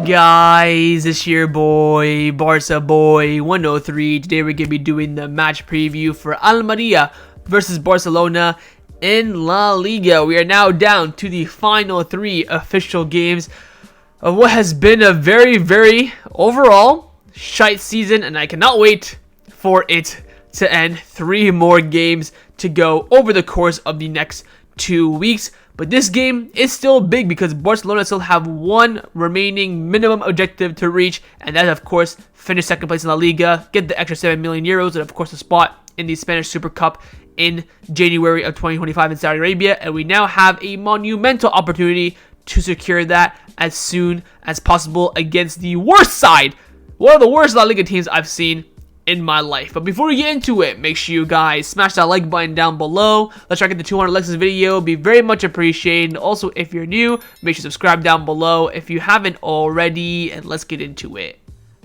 up, guys? It's your boy, Barca Boy 103. Today we're going to be doing the match preview for Almeria versus Barcelona in La Liga. We are now down to the final 3 official games of what has been a very overall shite season, and I cannot wait for it to end. 3 more games to go over the course of the next 2 weeks. But this game is still big because Barcelona still have one remaining minimum objective to reach, and that is, of course, finish second place in La Liga, get the extra 7 million euros, and of course a spot in the Spanish Super Cup in January of 2025 in Saudi Arabia. And we now have a monumental opportunity to secure that as soon as possible against the worst side, one of the worst La Liga teams I've seen in my life. But before we get into it, make sure you guys smash that like button down below. Let's try to get the 200 likes this video. It'd be very much appreciated. Also, if you're new, make sure to subscribe down below if you haven't already, and let's get into it.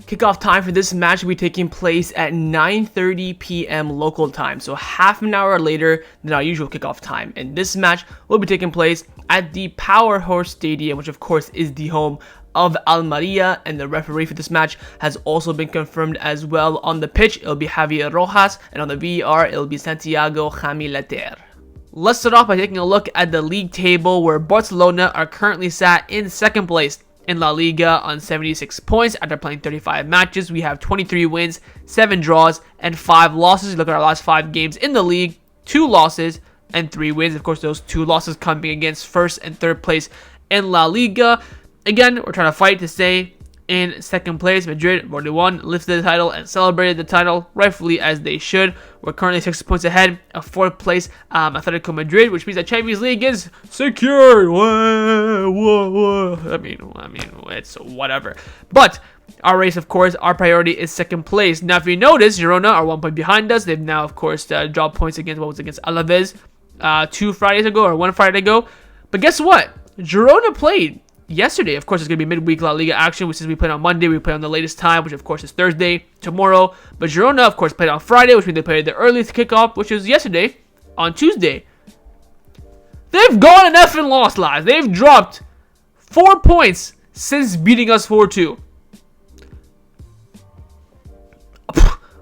Kickoff time for this match will be taking place at 9:30 p.m. local time, so half an hour later than our usual kickoff time. And this match will be taking place at the Powerhouse Stadium, which of course is the home of Almeria, and the referee for this match has also been confirmed as well. On the pitch, it'll be Javi Rojas, and on the VAR, it'll be Santiago Jamileter. Let's start off by taking a look at the league table, where Barcelona are currently sat in second place in La Liga on 76 points after playing 35 matches. We have 23 wins, 7 draws, and 5 losses. Look at our last 5 games in the league, 2 losses and 3 wins. Of course, those 2 losses coming against first and third place in La Liga. Again, we're trying to fight to stay in second place. Madrid already won, lifted the title, and celebrated the title rightfully as they should. We're currently 6 points ahead of fourth place Atletico Madrid, which means that Champions League is secure. I mean, it's whatever. But our race, of course, our priority is second place. Now, if you notice, Girona are 1 point behind us. They've now, of course, dropped points against Alaves 2 Fridays ago or 1 Friday ago. But guess what? Girona played yesterday. Of course, it's going to be midweek La Liga action, which is we played on Monday. We play on the latest time, which of course is Thursday, tomorrow. But Girona, of course, played on Friday, which means they played the earliest kickoff, which was yesterday, on Tuesday. They've gone and effing lost, lads. They've dropped 4 points since beating us 4-2.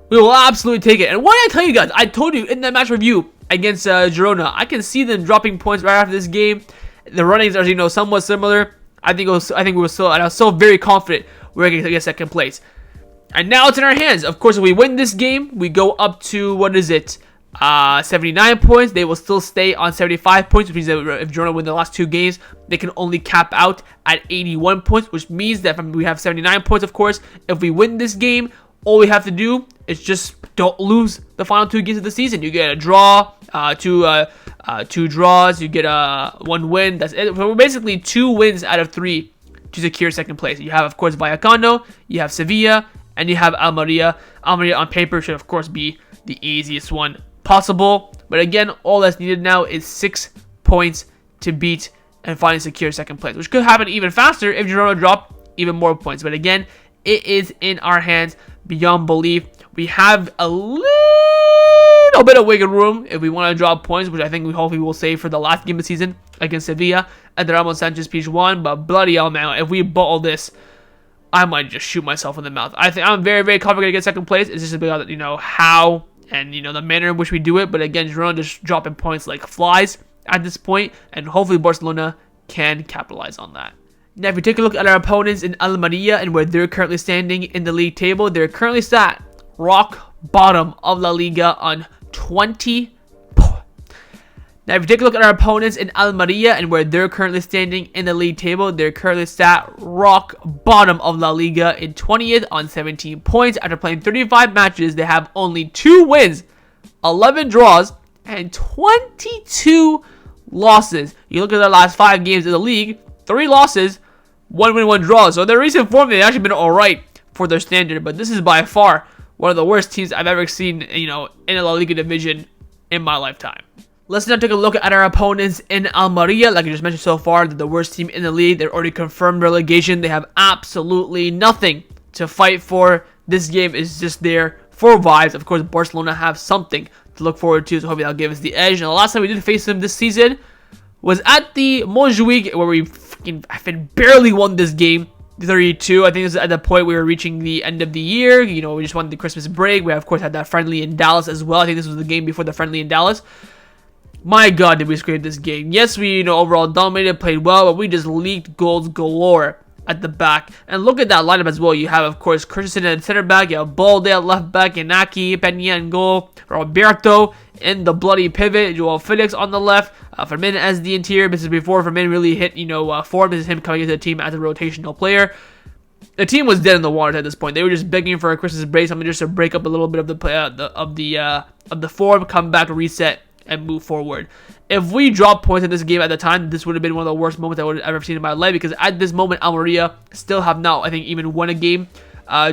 We will absolutely take it. And what did I tell you guys? I told you in that match review against Girona, I can see them dropping points right after this game. The runnings are, somewhat similar. I think we were still, and I was so very confident we were going to get second place. And now it's in our hands. Of course, if we win this game, we go up to, 79 points. They will still stay on 75 points, which means that if Girona win the last 2 games, they can only cap out at 81 points, which means that we have 79 points, of course. If we win this game, all we have to do is just don't lose the final 2 games of the season. You get a draw, 2 draws, you get a 1 win. That's it. We're basically 2 wins out of 3 to secure second place. You have, of course, Vallecano, you have Sevilla, and you have Almeria. Almeria on paper should, of course, be the easiest one possible. But again, all that's needed now is 6 points to beat and finally secure second place, which could happen even faster if Girona drop even more points. But again, it is in our hands beyond belief. We have a little bit of wiggle room if we want to drop points, which I think we hopefully will save for the last game of the season against Sevilla at the Ramon Sanchez Pitch 1. But bloody hell, man, if we bottle this, I might just shoot myself in the mouth. I think I'm very confident to get second place. It's just about how and the manner in which we do it. But again, Girona just dropping points like flies at this point, and hopefully Barcelona can capitalize on that. Now, if we take a look at our opponents in Almeria and where they're currently standing in the league table, they're currently sat rock bottom of La Liga on 20 points. Now, if you take a look at our opponents in Almeria and where they're currently standing in the league table, they're currently sat rock bottom of La Liga in 20th on 17 points. After playing 35 matches, they have only 2 wins, 11 draws, and 22 losses. You look at their last 5 games in the league, 3 losses, 1 win, 1 draw. So their recent form, they've actually been alright for their standard, but this is by far one of the worst teams I've ever seen, in a La Liga division in my lifetime. Let's now take a look at our opponents in Almeria. Like I just mentioned so far, they're the worst team in the league. They're already confirmed relegation. They have absolutely nothing to fight for. This game is just there for vibes. Of course, Barcelona have something to look forward to, so hopefully that'll give us the edge. And the last time we did face them this season was at the Montjuic, where we barely won this game 3-2. I think this is at the point we were reaching the end of the year. You know, we just wanted the Christmas break. We, of course, had that friendly in Dallas as well. I think this was the game before the friendly in Dallas. My God, did we scrape this game. Yes, we, you know, overall dominated, played well, but we just leaked goals galore at the back. And look at that lineup as well. You have, of course, Christensen at center back. You have Balde at left back. Inaki, Peña in goal. Roberto in the bloody pivot. Joao Felix on the left. Fermin as the interior. This is before Fermin really hit, you know, form. This is him coming into the team as a rotational player. The team was dead in the water at this point. They were just begging for a Christmas break, something just to break up a little bit of the form, come back, reset, and move forward. If we dropped points in this game at the time, this would have been one of the worst moments I would have ever seen in my life, because at this moment, Almeria still have not, I think, even won a game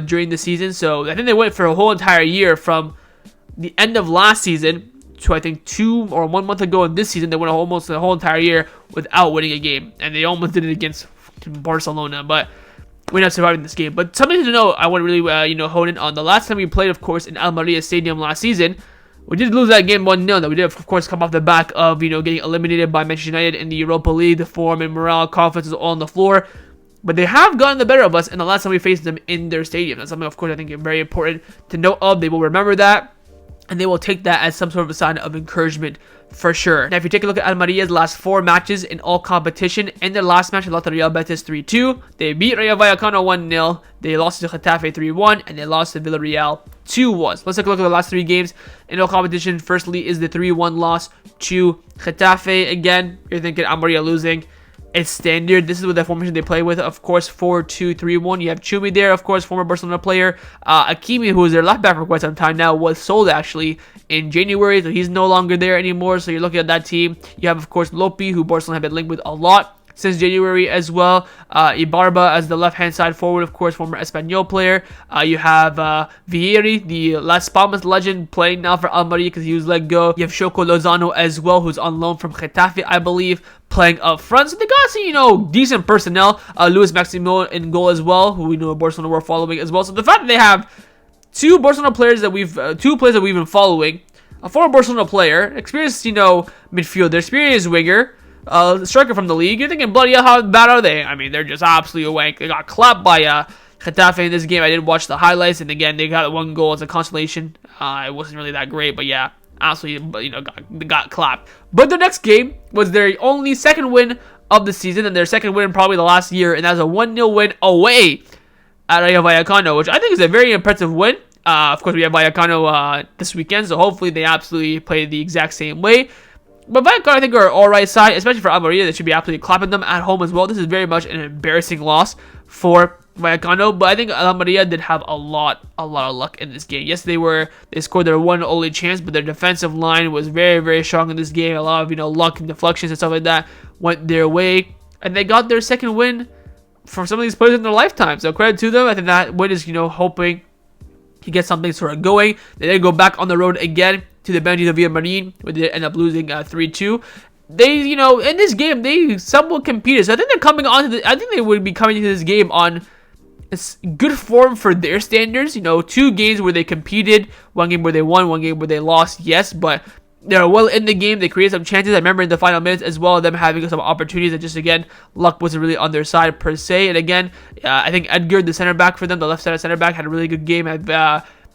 during the season. So I think they went for a whole entire year from the end of last season to, I think, 2 or 1 month ago in this season. They went almost the whole entire year without winning a game, and they almost did it against Barcelona, but we ended up surviving this game. But something to know, I want to really, you know, hone in on. The last time we played, of course, in Almeria Stadium last season, we did lose that game 1-0. That we did, of course, come off the back of, you know, getting eliminated by Manchester United in the Europa League. The form and morale, confidence is all on the floor. But they have gotten the better of us in the last time we faced them in their stadium. That's something, of course, I think is very important to note of. They will remember that, and they will take that as some sort of a sign of encouragement for sure. Now, if you take a look at Almeria's last 4 matches in all competition, in their last match, they lost to Real Betis 3-2. They beat Rayo Vallecano 1-0. They lost to Getafe 3-1, and they lost to Villarreal 2-1. Let's take a look at the last 3 games in all competition. Firstly is the 3-1 loss to Getafe. Again, you're thinking Almeria losing. It's standard. This is what the formation they play with. Of course, 4-2-3-1. You have Chumi there, of course, former Barcelona player. Akimi, who was their left back for quite some time now, was sold actually in January, so he's no longer there anymore. So you're looking at that team. You have, of course, Lopi, who Barcelona have been linked with a lot since January as well. Ibarba as the left-hand side forward, of course, former Espanyol player. You have Vieri, the Las Palmas legend, playing now for Almeria because he was let go. You have Shoko Lozano as well, who's on loan from Getafe, I believe, playing up front. So they got some, you know, decent personnel. Luis Maximo in goal as well, who we know Barcelona were following as well. So the fact that they have 2 Barcelona players that we've, 2 players that we've been following, a former Barcelona player, experienced, you know, midfielder, experienced winger, striker from the league. You're thinking, bloody hell, how bad are they? I mean, they're just absolutely wank. They got clapped by Getafe in this game. I did watch the highlights, and again, they got 1 goal as a consolation. It wasn't really that great, but yeah, absolutely, you know, got clapped. But the next game was their only second win of the season, and their second win probably the last year, and that was a 1-0 win away at Rayo Vallecano, which I think is a very impressive win. Of course, we have Vallecano this weekend, so hopefully they absolutely play the exact same way. But Vallecano, I think, are alright side, especially for Almeria. They should be absolutely clapping them at home as well. This is very much an embarrassing loss for Vallecano, but I think Almeria did have a lot of luck in this game. Yes, they scored their one only chance, but their defensive line was very, very strong in this game. A lot of, you know, luck and deflections and stuff like that went their way, and they got their second win for some of these players in their lifetime. So credit to them. I think that win is, you know, hoping he gets something sort of going. They then go back on the road again to the Benji of Villamarin, where they end up losing 3-2. They, you know, in this game, they somewhat competed. So I think they're coming on to I think they would be coming into this game on good form for their standards. You know, 2 games where they competed, 1 game where they won, 1 game where they lost, yes, but they're well in the game. They created some chances. I remember in the final minutes as well, them having some opportunities, and just again, luck wasn't really on their side per se. And again, I think Edgar, the center back for them, the left side center back, had a really good game.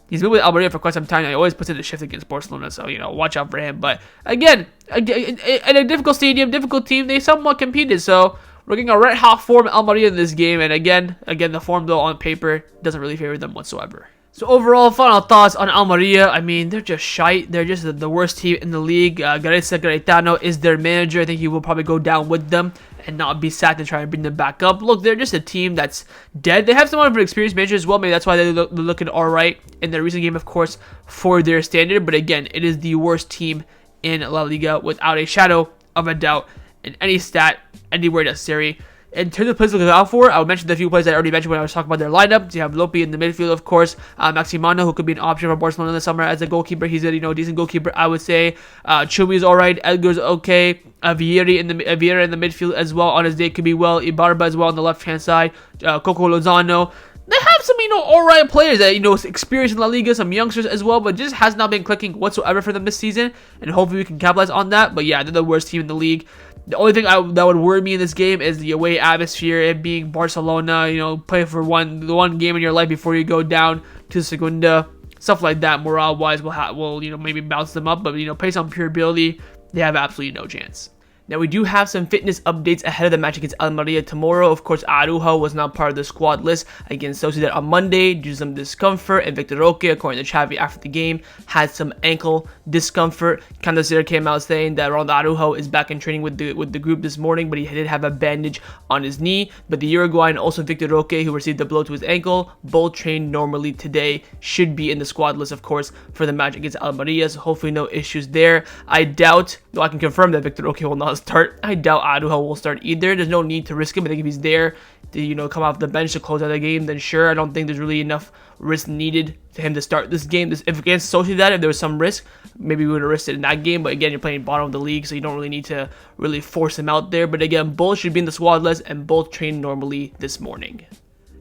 He's been with Almeria for quite some time. He always puts in the shift against Barcelona, so, you know, watch out for him. But again, in a difficult stadium, difficult team, they somewhat competed. So we're getting a red hot form Almeria in this game, and again, the form though on paper doesn't really favor them whatsoever. So overall, final thoughts on Almeria. I mean, they're just shite. They're just the worst team in the league. Gareza Gaetano is their manager. I think he will probably go down with them and not be sacked and try and bring them back up. Look, they're just a team that's dead. They have somewhat of an experienced manager as well. Maybe that's why they're looking alright in their recent game, of course, for their standard. But again, it is the worst team in La Liga without a shadow of a doubt in any stat, anywhere necessary. In terms of players to look out for, I would mention the few players I already mentioned when I was talking about their lineup. You have Lopi in the midfield, of course. Maximano, who could be an option for Barcelona this summer as a goalkeeper. He's a, you know, decent goalkeeper, I would say. Chumi is alright. Edgar's okay. Vieira in the midfield as well. On his day, could be well. Ibarba as well on the left hand side. Coco Lozano. They have have some, alright players that, experience in La Liga, some youngsters as well, but just has not been clicking whatsoever for them this season, and hopefully we can capitalize on that. But yeah, they're the worst team in the league. The only thing that would worry me in this game is the away atmosphere, it being Barcelona, playing for the one game in your life before you go down to Segunda. Stuff like that, morale-wise, will maybe bounce them up, but, based on pure ability, they have absolutely no chance. Now, we do have some fitness updates ahead of the match against Almeria tomorrow. Of course, Araujo was not part of the squad list against Sociedad on Monday due to some discomfort, and Victor Roque, according to Xavi after the game, had some ankle discomfort. Christensen came out saying that Araujo is back in training with the group this morning, but he did have a bandage on his knee. But the Uruguayan, also Victor Roque, who received a blow to his ankle, both trained normally today, should be in the squad list, of course, for the match against Almeria, so hopefully no issues there. I doubt, though I can confirm that Victor Roque will not start. I doubt Araujo will start either. There's no need to risk him. I think if he's there to come off the bench to close out the game, then sure. I don't think there's really enough risk needed to him to start this game. If against Sociedad, if there was some risk, maybe we would have risked it in that game. But again, you're playing bottom of the league, so you don't really need to really force him out there. But again, both should be in the squad list, and both trained normally this morning.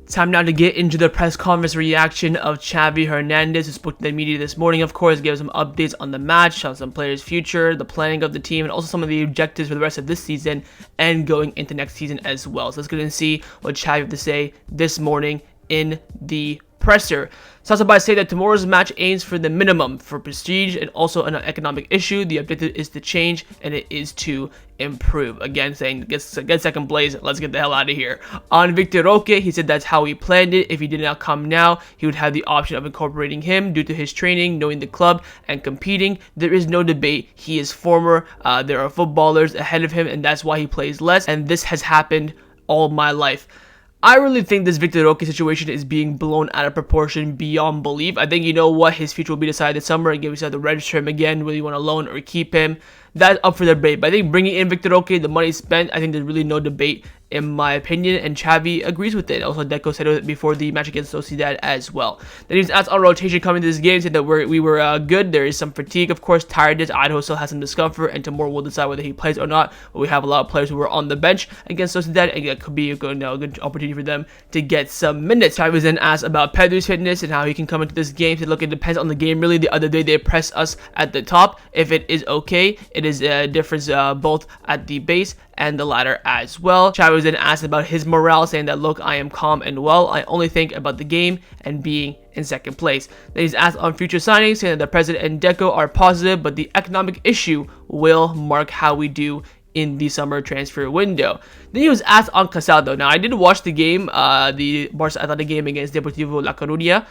Time now to get into the press conference reaction of Xavi Hernandez, who spoke to the media this morning, of course, gave some updates on the match, on some players' future, the planning of the team, and also some of the objectives for the rest of this season and going into next season as well. So let's get and see what Xavi had to say this morning in the presser. Starts by saying that tomorrow's match aims for the minimum for prestige and also an economic issue. The objective is to change, and it is to improve. Again, saying get second place, let's get the hell out of here. On Victor Roque, he said that's how he planned it. If he did not come now, he would have the option of incorporating him due to his training, knowing the club, and competing. There is no debate. He is former. There are footballers ahead of him, and that's why he plays less. And this has happened all my life. I really think this Victor Roque situation is being blown out of proportion beyond belief. I think his future will be decided this summer. Again, we still have to register him again, whether you want to loan or keep him. That's up for debate. But I think bringing in Victor Roque, the money spent, I think there's really no debate in my opinion, and Xavi agrees with it. Also, Deco said it before the match against Sociedad as well. Then he was asked on rotation coming to this game, said that we were good. There is some fatigue, of course, tiredness. Araujo still has some discomfort, and tomorrow we'll decide whether he plays or not. But we have a lot of players who were on the bench against Sociedad, and it could be a good opportunity for them to get some minutes. Xavi was then asked about Pedri's fitness and how he can come into this game. He said, look, it depends on the game, really. The other day, they pressed us at the top. If it is okay, it is a difference both at the base and the ladder as well. Xavi was then asked about his morale, saying that, look, I am calm and well. I only think about the game and being in second place. Then he's asked on future signings, saying that the president and Deco are positive, but the economic issue will mark how we do in the summer transfer window. Then he was asked on Casado. Now, I did watch the game, the Barca Atlanta game against Deportivo La Coruña.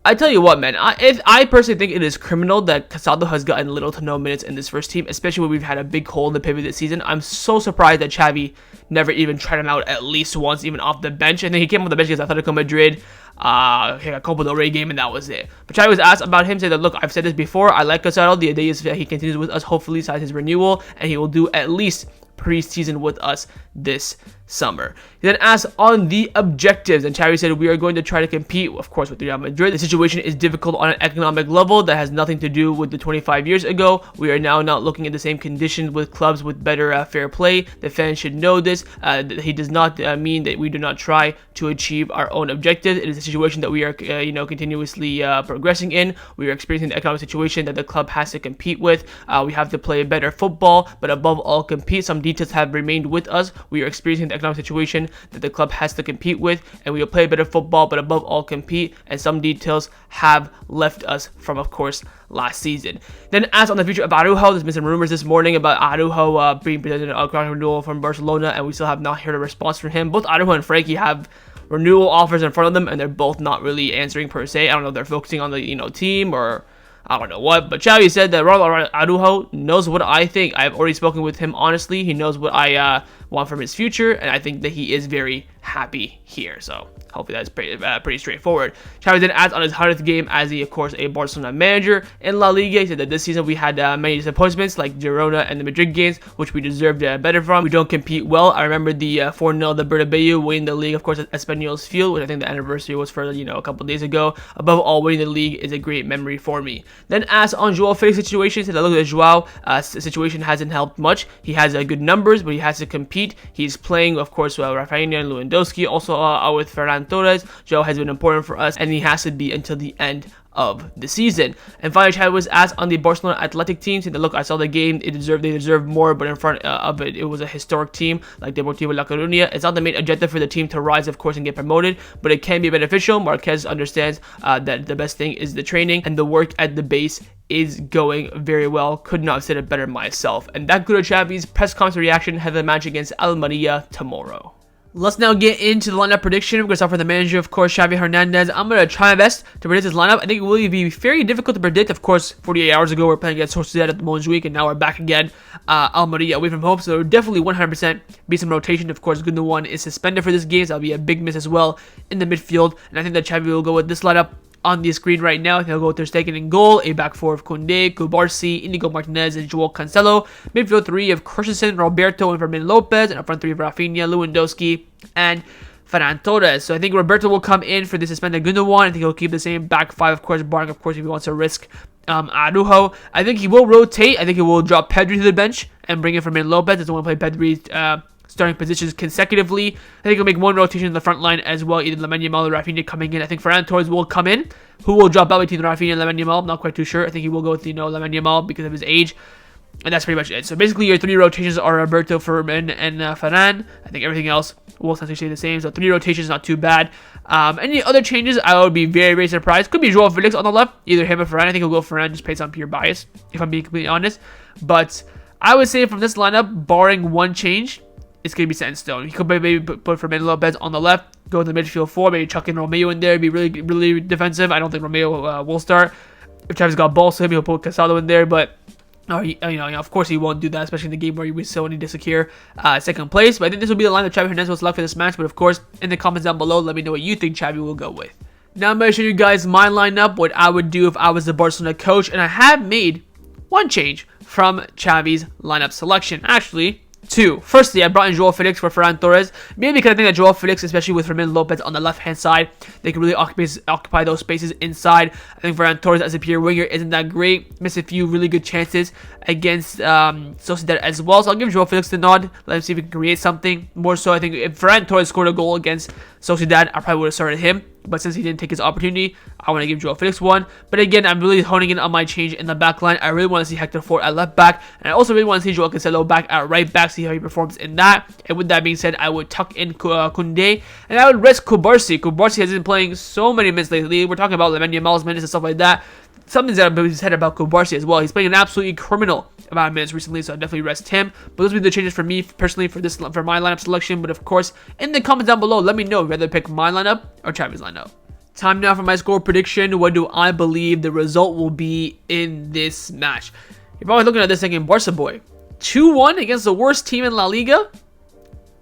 I tell you what, man, I personally think it is criminal that Casado has gotten little to no minutes in this first team, especially when we've had a big hole in the pivot this season. I'm so surprised that Xavi never even tried him out at least once, even off the bench. And then he came off the bench against Atletico Madrid, a Copa del Rey game, and that was it. But Xavi was asked about him, saying that, look, I've said this before, I like Casado. The idea is that he continues with us, hopefully, signs his renewal, and he will do at least preseason with us this summer. He then asked on the objectives, and Xavi said, we are going to try to compete, of course, with Real Madrid. The situation is difficult on an economic level that has nothing to do with the 25 years ago. We are now not looking at the same conditions with clubs with better fair play. The fans should know this. He does not mean that we do not try to achieve our own objectives. It is a situation that we are, continuously progressing in. We are experiencing the economic situation that the club has to compete with. We have to play better football, but above all, compete. Some details have remained with us. We are experiencing the economic situation that the club has to compete with, and we will play better football, but above all, compete. And some details have left us from, of course, last season. Then, as on the future of Araujo, there's been some rumors this morning about Araujo being presented a contract renewal from Barcelona, and we still have not heard a response from him. Both Araujo and Frankie have renewal offers in front of them, and they're both not really answering per se. I don't know if they're focusing on the team or I don't know what, but Xavi said that Ronald Araujo knows what I think. I've already spoken with him honestly. He knows what I want from his future, and I think that he is very happy here. So hopefully that's pretty straightforward. Xavi then asked on his 100th game as he, of course, a Barcelona manager in La Liga. He said that this season we had many disappointments like Girona and the Madrid games, which we deserved better from. We don't compete well. I remember the 4-0 the Bernabeu winning the league, of course, at Espanyol's field, which I think the anniversary was for a couple days ago. Above all, winning the league is a great memory for me. Then asked on Joao Felix's situation, he said that look at Joao situation hasn't helped much. He has good numbers, but he has to compete. seat. He's playing, of course, Raphinha and Lewandowski, also out with Ferran Torres. Joe has been important for us, and he has to be until the end of the season. And finally, Xavi was asked on the Barcelona Athletic team, saying that, look, I saw the game, they deserved more, but in front of it, it was a historic team like Deportivo La Coruña. It's not the main objective for the team to rise, of course, and get promoted, but it can be beneficial. Marquez understands that the best thing is the training, and the work at the base is going very well. Could not have said it better myself. And that concluded Xavi's press conference reaction ahead of the match against Almeria tomorrow. Let's now get into the lineup prediction. We're going to start with the manager, of course, Xavi Hernandez. I'm going to try my best to predict his lineup. I think it will be very difficult to predict. Of course, 48 hours ago, we're playing against Sociedad at the Montjuic, and now we're back again, Almeria away from home. So there will definitely 100% be some rotation. Of course, Gundogan is suspended for this game, so that'll be a big miss as well in the midfield. And I think that Xavi will go with this lineup on the screen right now. He'll go with Ter Stegen in goal, a back four of Koundé, Cubarsí, Inigo Martinez, and Joao Cancelo. Midfield three of Christensen, Roberto, and Fermin Lopez, and a front three of Raphinha, Lewandowski, and Ferran Torres. So I think Roberto will come in for the suspended Gundogan. I think he'll keep the same back five, of course, barring, of course, if he wants to risk Araujo. I think he will rotate. I think he will drop Pedri to the bench and bring in Fermin Lopez. Doesn't want to play Pedri starting positions consecutively. I think he'll make one rotation in the front line as well, either Lamine Yamal or Raphinha coming in. I think Ferran Torres will come in, who will drop out between Raphinha and Lamine Yamal. I'm not quite too sure. I think he will go with, Lamine Yamal because of his age. And that's pretty much it. So basically, your three rotations are Roberto, Fermin, and Ferran. I think everything else will essentially stay the same. So 3 rotations, not too bad. Any other changes, I would be very, very surprised. Could be Joao Felix on the left, either him or Ferran. I think he'll go Ferran just based on pure bias, if I'm being completely honest. But I would say from this lineup, barring one change, it's going to be set in stone. He could maybe put Fermin Lopez on the left, go to the midfield 4, maybe chuck in Romeo in there, be really, really defensive. I don't think Romeo will start. If Xavi's got balls to him, he'll put Casado in there, but of course he won't do that, especially in the game where we still need to secure second place. But I think this will be the line that Xavi Hernandez will select for this match. But of course, in the comments down below, let me know what you think Xavi will go with. Now I'm going to show you guys my lineup, what I would do if I was the Barcelona coach, and I have made one change from Xavi's lineup selection. Actually, 2. Firstly, I brought in Joao Felix for Ferran Torres. Maybe because I think that Joao Felix, especially with Fermin Lopez on the left-hand side, they can really occupy those spaces inside. I think Ferran Torres as a pure winger isn't that great. Missed a few really good chances against Sociedad as well. So I'll give Joao Felix the nod. Let him see if he can create something. More so, I think if Ferran Torres scored a goal against Sociedad, I probably would have started him. But since he didn't take his opportunity, I want to give Joao Felix one. But again, I'm really honing in on my change in the back line. I really want to see Hector Fort at left back. And I also really want to see Joao Cancelo back at right back, see how he performs in that. And with that being said, I would tuck in Koundé. And I would risk Cubarsí. Cubarsí has been playing so many minutes lately. We're talking about Lamine Yamal's minutes and stuff like that. Something's that I've said about Cubarsí as well. He's playing an absolutely criminal amount of minutes recently, so I definitely rest him. But those will be the changes for me personally for my lineup selection. But of course, in the comments down below, let me know whether to pick my lineup or Xavi's lineup. Time now for my score prediction. What do I believe the result will be in this match? You're probably looking at this thinking, Barca boy, 2-1 against the worst team in La Liga?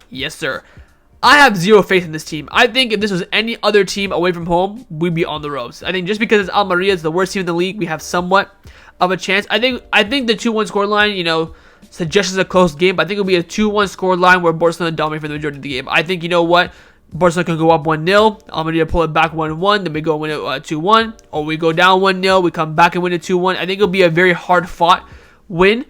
Yes, sir. I have zero faith in this team. I think if this was any other team away from home, we'd be on the ropes. I think just because it's Almeria, it's the worst team in the league, we have somewhat of a chance. I think the 2-1 scoreline, suggests a close game, but I think it'll be a 2-1 scoreline where Barcelona dominate for the majority of the game. I think, Barcelona can go up 1-0, Almeria pull it back 1-1, then we go win it 2-1, or we go down 1-0, we come back and win it 2-1. I think it'll be a very hard-fought win,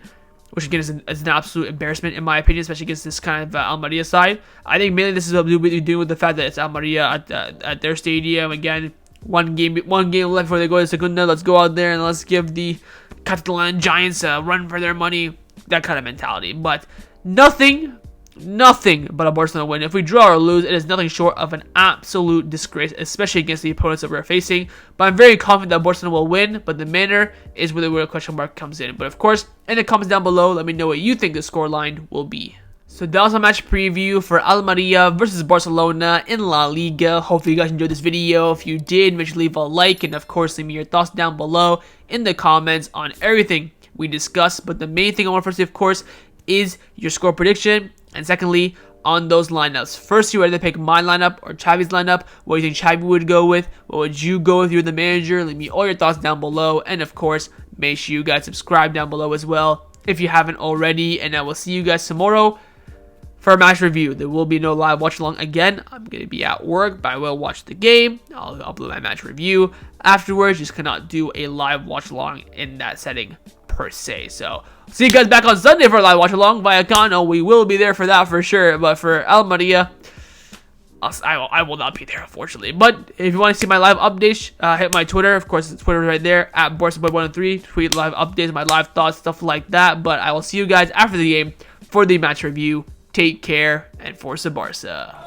which again is an absolute embarrassment in my opinion, especially against this kind of Almeria side. I think mainly this is what we're doing with the fact that it's Almeria at their stadium. Again, one game left before they go to Segunda. Let's go out there and let's give the Catalan Giants a run for their money. That kind of mentality, but nothing but a Barcelona win. If we draw or lose, it is nothing short of an absolute disgrace, especially against the opponents that we're facing. But I'm very confident that Barcelona will win, but the manner is where the question mark comes in. But of course, in the comments down below, let me know what you think the scoreline will be. So that was a match preview for Almeria versus Barcelona in La Liga. Hopefully you guys enjoyed this video. If you did, make sure to leave a like, and of course leave me your thoughts down below in the comments on everything we discussed. But the main thing I want to firstly, of course, is your score prediction. And secondly, on those lineups. First, you whether to pick my lineup or Xavi's lineup. What do you think Xavi would go with? What would you go with? You're the manager. Leave me all your thoughts down below. And of course, make sure you guys subscribe down below as well if you haven't already. And I will see you guys tomorrow for a match review. There will be no live watch along again. I'm going to be at work, but I will watch the game. I'll upload my match review afterwards. Just cannot do a live watch along in that setting per se. So see you guys back on Sunday for a live watch along via Kano. We will be there for that for sure. But for Almeria, I will not be there, unfortunately. But if you want to see my live updates, hit my Twitter. Of course, it's Twitter right there, at BarcaBoy103. Tweet live updates, my live thoughts, stuff like that. But I will see you guys after the game for the match review. Take care, and Forza Barca.